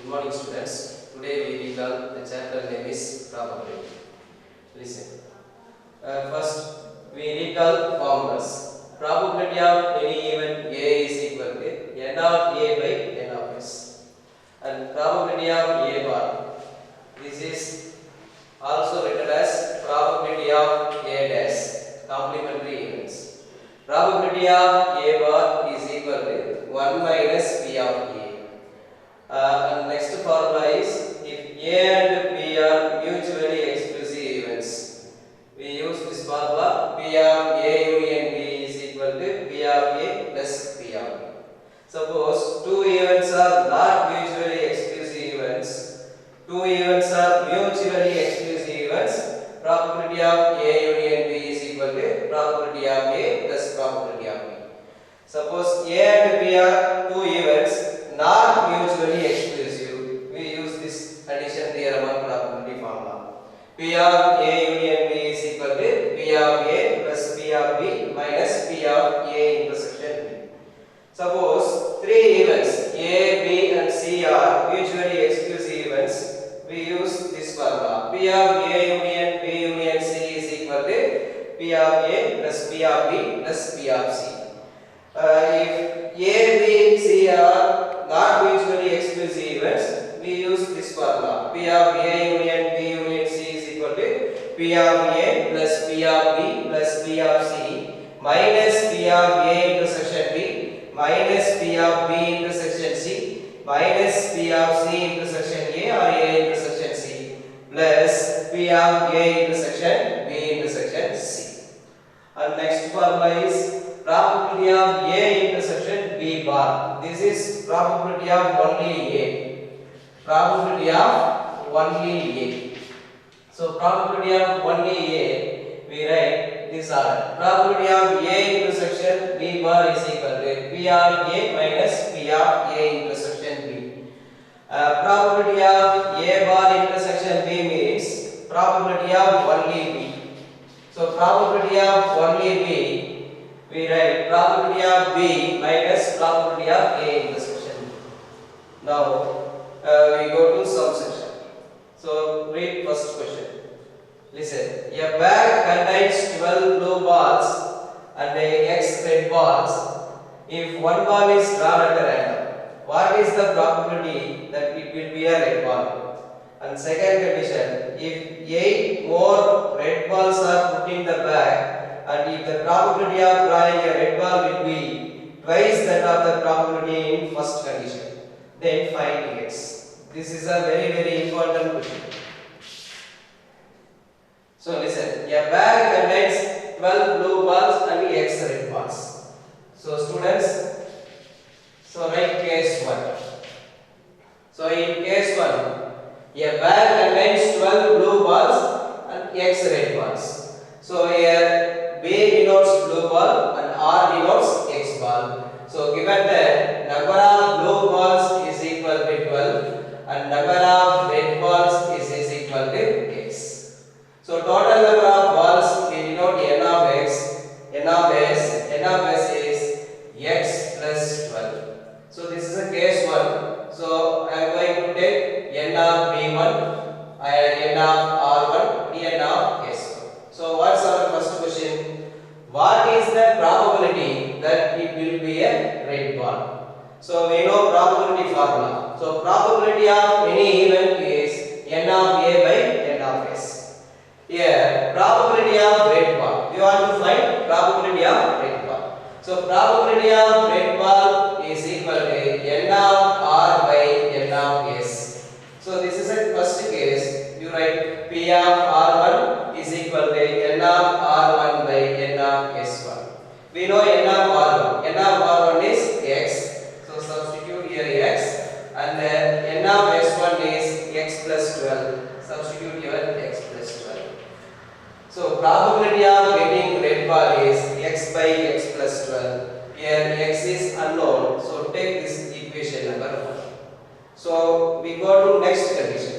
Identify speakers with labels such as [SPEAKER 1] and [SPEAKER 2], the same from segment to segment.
[SPEAKER 1] morning, students. Today we recall the chapter name is probability. Listen. First, we recall formulas. Probability of any event A is equal to n of A by n of S. And probability of A bar. This is also written as probability of A dash, complementary events. Probability of A bar is equal to 1 minus P of A. And next formula is if A and B are mutually exclusive events, we use this formula P of A union B is equal to P of A plus P of B. Suppose two events are not mutually exclusive events, two events are mutually exclusive events, probability of A union B is equal to probability of A plus probability of B. Suppose A and B are two events not mutually exclusive, we use this addition theorem and probability formula. P of A union B is equal to P of A plus P of B minus P of A intersection B. Suppose three events A, B and C are mutually exclusive events, we use this formula. P of A union B union C is equal to P of A plus P of B plus P of C. If A, B, C are not mutually exclusive events, we use this formula. P of A union B union C is equal to P of A plus P of B plus P of C minus P of A intersection B minus P of B intersection C minus P of C intersection A or A intersection C plus P of A intersection B intersection C. And next formula is probability of A intersection B bar. This is probability of only A. Probability of only A. So probability of only A, we write this order. Probability of A intersection B bar is equal to P of A minus P of A intersection B. Probability of A bar intersection B means probability of only B. So probability of only B, we write probability of B minus probability of A intersection B. Now we go to sum section. So read first question. Listen. A bag contains 12 blue balls and X red balls. If one ball is drawn at random, what is the probability that it will be a red ball? And second condition, if 8 more red balls are put in the bag, and if the probability of drawing a red ball will be twice that of the probability in first condition, then find X. This is a very important question. So listen, a bag contains 12 blue balls and X red balls. So students, so write case 1. So in case 1, a bag contains 12 blue balls and X red balls. So here B denotes blue ball and R denotes X ball. So given that number of blue balls is equal to 12 and number of red balls is equal to X. So total number of balls we denote n of X, n of S is X plus 12. So this is a case 1. So I am going to take n of B1, n of R1, n of S1. So what's our first question? What is the probability that it will be a red ball? So we know probability formula. So probability of any event is n of A by n of S. Here probability of red ball. We want to find probability of red ball. So probability of red ball is equal to n of R by n of S. So this is a first case. You write P of R1 is equal to n of R1 by n of S1. We know n of R1. N of R1 is X. So substitute here X. And n of S1 is X plus 12. Substitute here X plus 12. So probability of getting red ball is X by X plus 12. Here X is unknown. So take this equation number 1. So we go to next condition.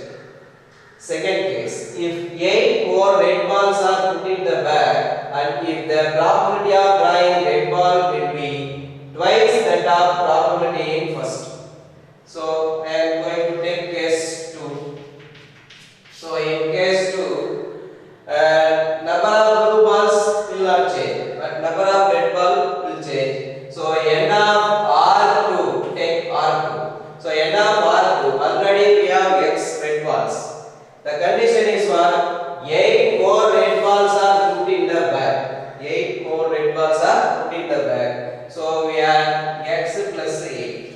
[SPEAKER 1] Second case, if 8 more red balls are put in the bag and if the probability of drawing red ball will be twice that of probability in first. So I am going to take The condition is what? 8 more red balls are put in the bag. 8 more red balls are put in the bag. So we have x plus 8.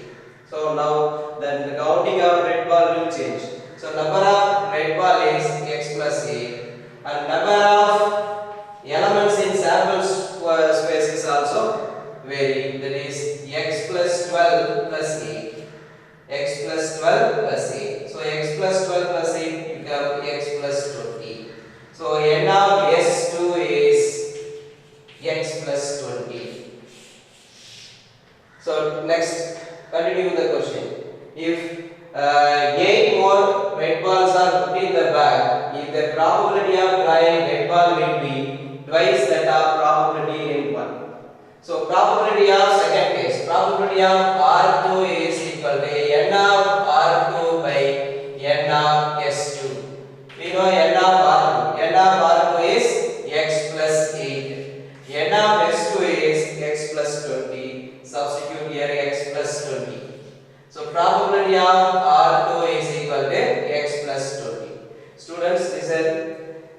[SPEAKER 1] So now then the counting of red ball will change. So number of red ball is x plus 8 and number of elements in sample space is also vary. That is x plus 12 plus 8. X plus 12 plus 8. So x plus 12 plus 8 become x plus 20. So n of S2 is x plus 20. So next, continue with the question. If 8 more red balls are put in the bag, if the probability of drawing red ball will be twice that of probability in 1. So probability of second case, probability of R2 is equal to n of R2 by n of S2. We know n of R2. N of R2 is x plus 8. N of S2 is x plus 20. Substitute here x plus 20. So probability of R2 is equal to x plus 20. Students, listen.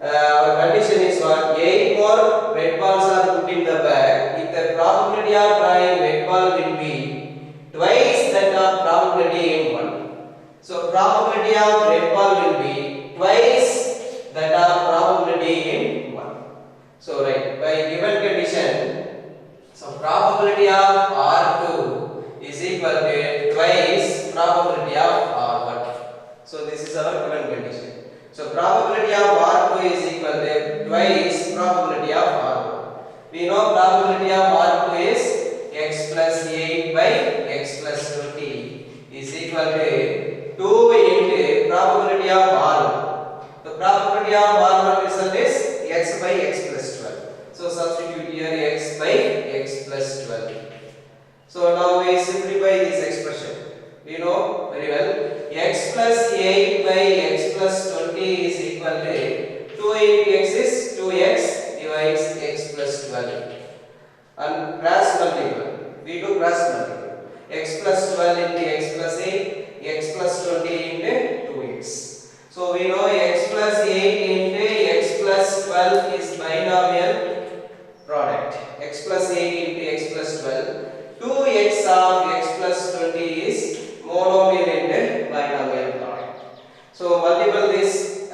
[SPEAKER 1] Our condition is what? 8 more red balls are put in the bag. If the probability of drawing red ball will be twice that of probability in 1. So probability of red ball will be twice that of probability in 1. So right, by given condition, so probability of R2 is equal to twice probability of R1. So this is our given condition. So probability of R2 is equal to twice probability of R1. We know probability of R2 is x plus 8 by x plus 20 is equal to 2 into probability of R1. The probability of R1 result is x by x plus 12. So substitute here x by x plus 12. So now we simplify this expression. We know very well x plus 8 by x plus 20 is equal to 2 into x is 2x divides x plus 12 and cross multiply. We do cross multiply. X plus 12 into x plus 8, x plus 20 into 2x. So we know x plus 8 into x plus 12 is binomial product. X plus 8 into x plus 12. 2x of x plus 20 is monomial into binomial product. So multiply this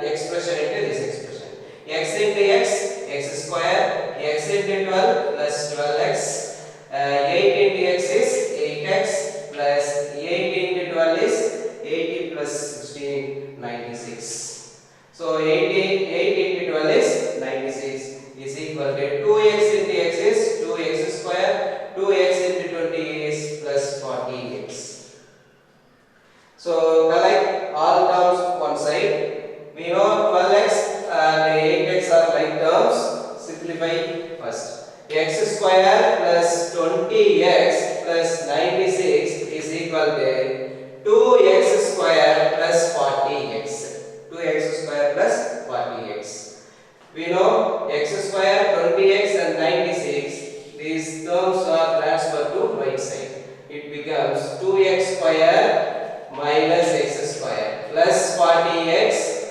[SPEAKER 1] expression into this expression. X into x, x square, x into 12 plus 12x. 8 into x is 8x plus 8 into 12 is 80 plus 16, 96. So 8 into 12 is 96 is equal to 2x into x is 2x square, 2x into 20 is plus 40x. So collect all terms one side. We know 12x and 8x are like terms. Simplify first. X square plus 20x plus 96 is equal to 2x square plus 40x. 2x square plus 40x. We know x square, 20x and 96. These terms are transferred to right side. It becomes 2x square minus x square plus 40x.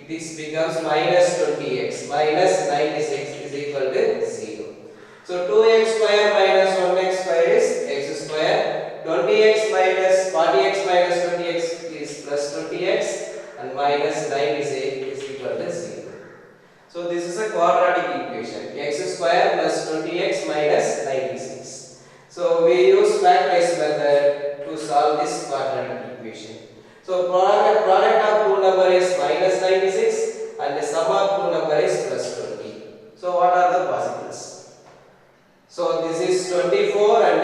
[SPEAKER 1] This becomes minus 20x minus 96 is equal to 0. So 2x square minus 1x square is x square. 20x minus 40x minus 20x is plus 20x and minus 96 is equal to 0. So this is a quadratic equation. X square plus 20x minus 96. So we use factorize method to solve this quadratic equation. So product of two number is minus 96 and the sum of two number is plus 20. So what are the possibles? So this is 24 and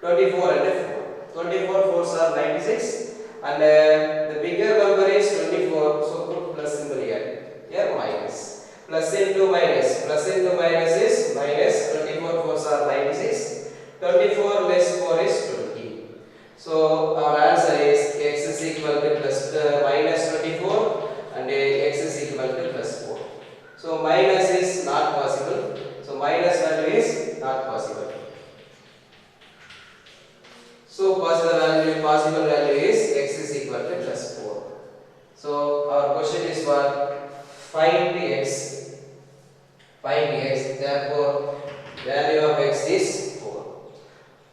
[SPEAKER 1] 4. 24 fours are 96 and the bigger number is 24. So put plus symbol here. Here minus. Plus into minus. Plus into minus is minus. 24 fours are 96. 24 less 4 is 20. So our answer is x is equal to plus minus 24 and x is equal to plus 4. So minus is not possible. So minus value is not possible. So possible value is x is equal equal to plus 4. So our question is what? Find the x. Find the x. Therefore, value of x is 4.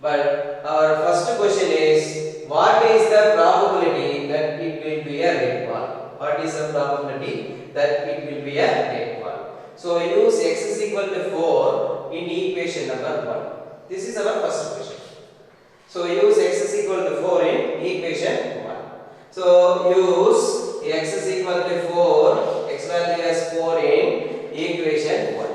[SPEAKER 1] But our first question is, what is the probability that it will be a red ball? What is the probability that it will be a red ball? So use x is equal to 4 in equation number 1. This is our first question. So use x is equal to 4 in equation 1. So use x is equal to 4, x value as 4 in equation 1.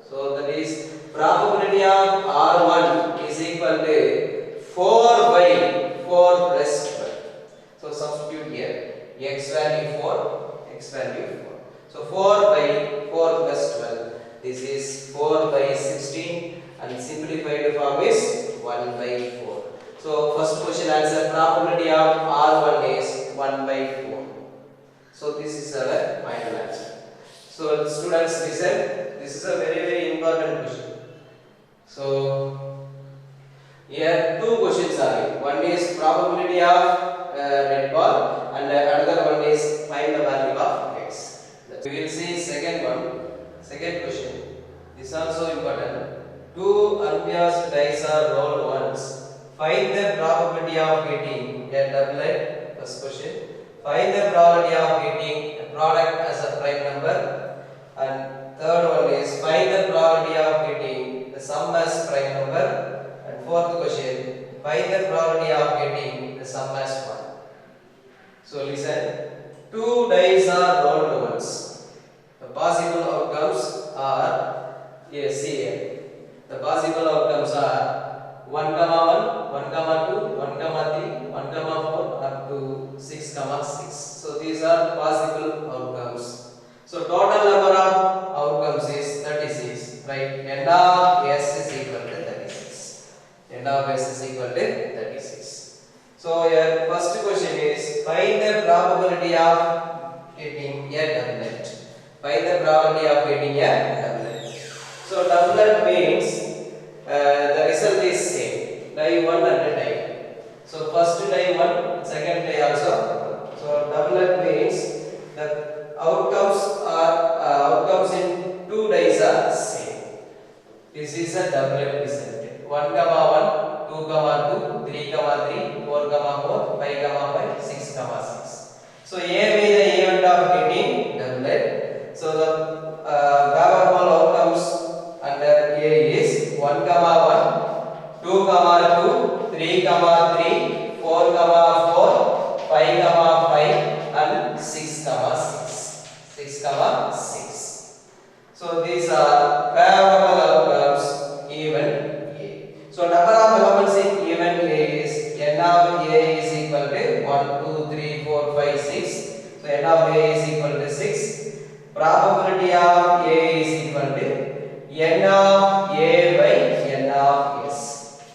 [SPEAKER 1] So that is probability of R1 is equal to 4 by 4 plus 12. So substitute here x value 4, x value 4. So 4 by 4 plus 12. This is 4 by 16 and simplified form is 1 by 4. So first question answer, probability of R1 is 1 by 4. So this is our final answer. So students listen, this is a very important question. So here two questions are here. One is probability of red ball and another one is find the value of x. We will see second one, second question. This is also important. Two unbiased dice are rolled once. Find the probability of getting a doublet. First question. Find the probability of getting a product as a prime number. And third one is find the probability of getting the sum as prime number. And fourth question, find the probability of getting the sum as 1. So listen, two dice are rolled once. The possible outcomes are, yes, see here. The possible outcomes are 1, 1, 1, 2, 1, 3, 1, 4 up to 6, 6. So these are possible outcomes. So total number of outcomes is 36, right? End of s is equal to 36. End of s is equal to 36. So your first question is find the probability of getting a doublet. Find the probability of getting a doublet. So doublet means the result is same. Die 1 and die. So first die 1, second die also 1. So doublet means the outcomes in two dice are same. This is a doublet result. 1, 1, 2, 2, 3, 3, 4, 4, 5, 5, 6, 6. So A will be the event of getting doublet. So the probable outcomes under A is 1, 1, 2, 2, 3, 3, 4, 4, 5, 5 and 6, 6. So these are favorable outcomes even A. So number of elements in even A is n of A is equal to 1, 2, 3, 4, 5, 6. So n of A is equal to 6. Probability of A is equal to n of A by n of S.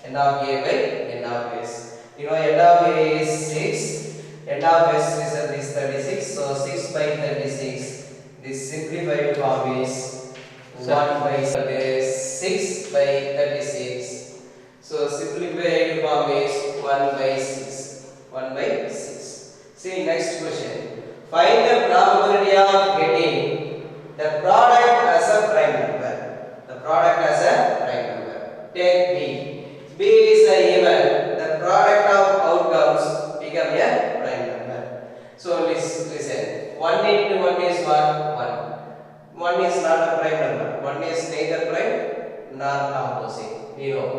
[SPEAKER 1] N of A by n of S. You know n of A is 6. N of S result is 36. So 6 by 36. This simplified form is 1 by 6 by 36. So simplified form is 1 by 6. 1 by 6. See next question. Find the probability of getting the product as a prime number. The product as a prime number. Take B. B is the even. The product of outcomes become a prime number. So listen. 1 into 1 is what? 1. 1 is not a prime number. 1 is neither prime nor composite. You know.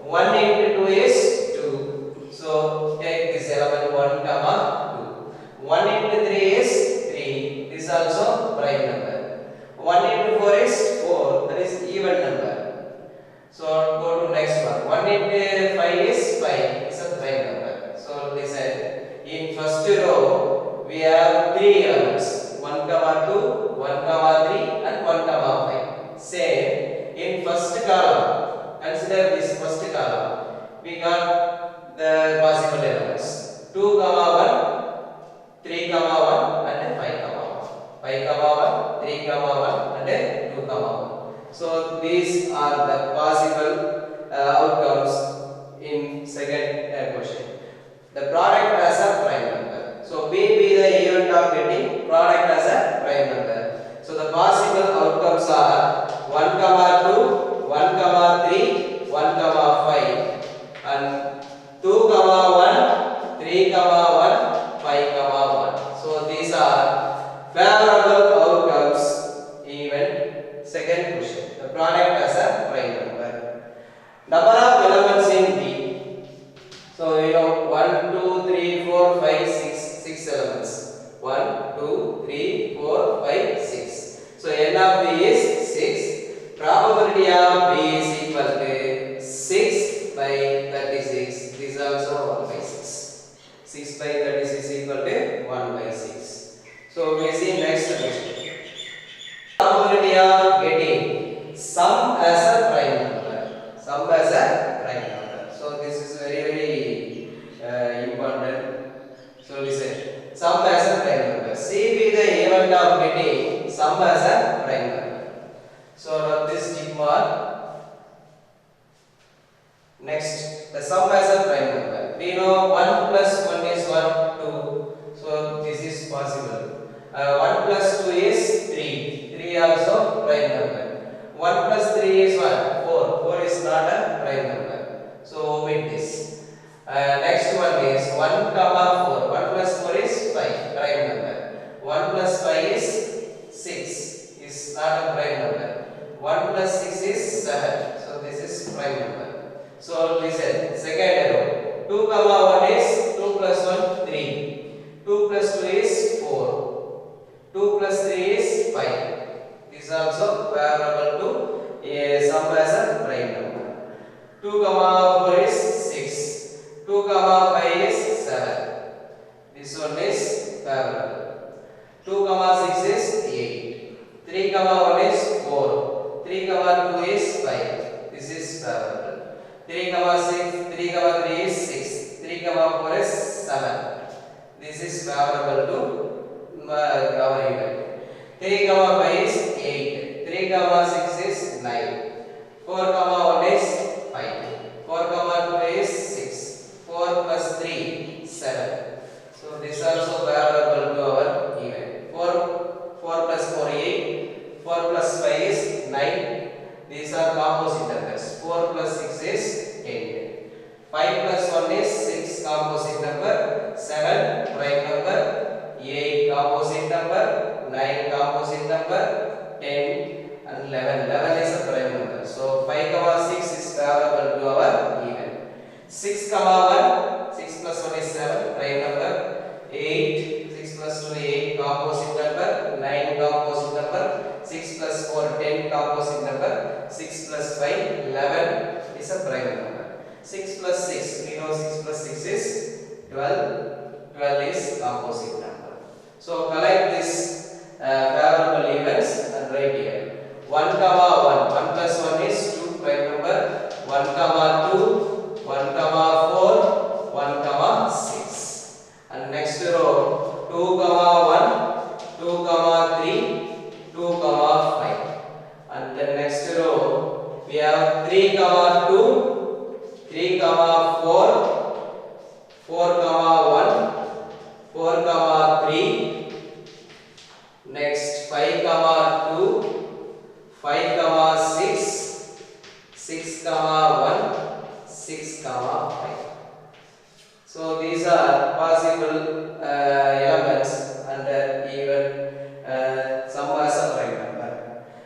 [SPEAKER 1] 1 into 2 is 2. So take this element 1, 2. 1 into 3 is 3. This is also prime number. 1 into 4 is 4. That is even number. So go to next one. 1 into 5 is 5. It's a prime number. So listen. In first row we have 3 elements. 1, 2, 1, 3 and 1, 5. Same in first column. Consider this first column. We got the possible elements. 2, 1, 3, 1 and 5, 1. 5, 1, 3, 1 and 2, 1. So these are the possible outcomes in second question. The product as a prime number. So numbers are 1 comma 2, 1 comma 3, 1 comma 5, and 2 comma 1, 3 comma 1, 5 comma 1. So these are favorable outcomes. Even second question, the product as a prime number. Number of elements in D. So we know 1, 2, 3, 4, 5, 6, 6 elements. 1, 2, 3, 4, 5, 6. So n of B is 6. Probability of B is equal to 6 by 36. This is also 1 by 6. 6 by 36 equal to 1 by 6. So we see next question. Probability of getting sum as a prime number. Sum as a prime number. So this is very important. So listen. Sum as a prime number. C be the event of getting sum as a prime number. So now this tick mark. Next, the sum as a prime number. We know 1 plus 1 is 1, 2. So this is possible. 1 plus 2 is 3. 3 also prime number. 1 plus 3 is 1. 4. 4 is not a prime number. So omit this. Next one is 1 comma 4. 1 plus 4 is 5. Prime number. 1 plus 5 is 6. Is not a prime number. 1 plus 6 is 7. So this is prime number. So listen. Second row. 2 comma 1 is 2 plus 1 3. 2 plus 2 is 4. 2 plus 3 is 5. This is also favorable to sum as a prime number. 2 comma 4 is 6. 2 comma 5 is 7. This one is favorable. 2 comma 6 is 8. 3 comma 1 is 4. 3 comma 2 is 5. This is favorable. 3 comma 6, 3 comma 3 is 6. 3 comma 4 is 7. This is favorable to our event. 3 comma 5 is 8. 3 comma 6 is 9. 4 comma 1 is 5. 4 comma 2 is 6. 4 plus 3, 7. So this also favorable to our event. 4 plus 4, 8. 4 plus 5 is 9. These are composite numbers. 4 plus 6 is 10. 5 plus 1 is 6 composite number. 7 prime number. 8 composite number. 9 composite number. 10 and 11. 11 is a prime number. So 5 comma 6 is favorable to our event. 6 comma 1. 6 plus 1 is 7 prime number. 8. 6 plus 2 8 composite number. 9 composite number. 6 plus 4 10 composite number. 6 plus 5 11 is a prime number. 6 plus 6, we know 6 plus 6 is 12. 12 is composite number. So collect this favorable events and write here. 1 comma 1. 1 plus 1 is 2 prime number. 1 comma 2. 1 comma 4. 1 comma 6. And next row 2 comma 1. 2 comma 3. 2 comma 5. And the next row we have 3 comma 2. 3 comma 4, 4 comma 1, 4 comma 3, next 5 comma 2, 5 comma 6, 6 comma 1, 6 comma 5. So these are possible elements under even sum as a prime number.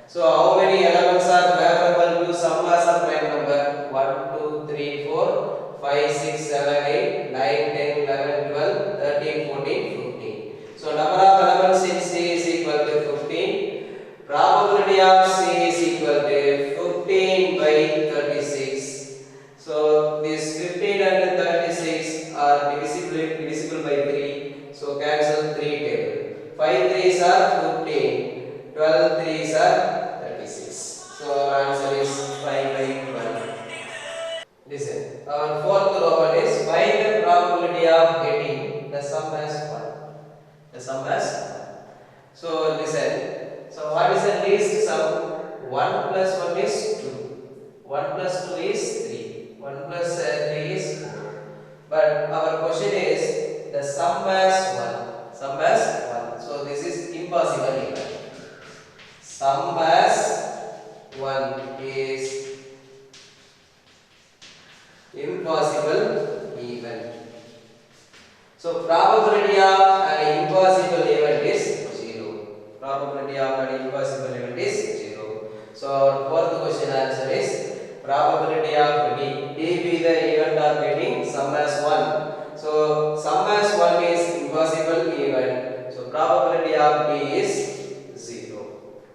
[SPEAKER 1] So how many elements are favorable to sum as a prime number? 1, 2, 3, 4, 5, 6, 7, 8, 9, 10, 11, 12, 13, 14, 15. So number of elements in C is equal to 15. Probability of C is equal to 15 by 36. So this 15 and 36 are divisible by 3. So cancel 3 table. 5 3s are 15. 12 3s are 36. So our answer is 5 by 12. Listen, our fourth row is find the probability of getting the sum as 1. The sum as 1. So listen, so what is the least sum? 1 plus 1 is 2. 1 plus 2 is 3. 1 plus 3 is 4. But our question is the sum as 1. Sum as 1. So this is impossible even. Sum as our fourth question answer is probability of D be the event of getting sum as 1. So sum as 1 is impossible event. So probability of D is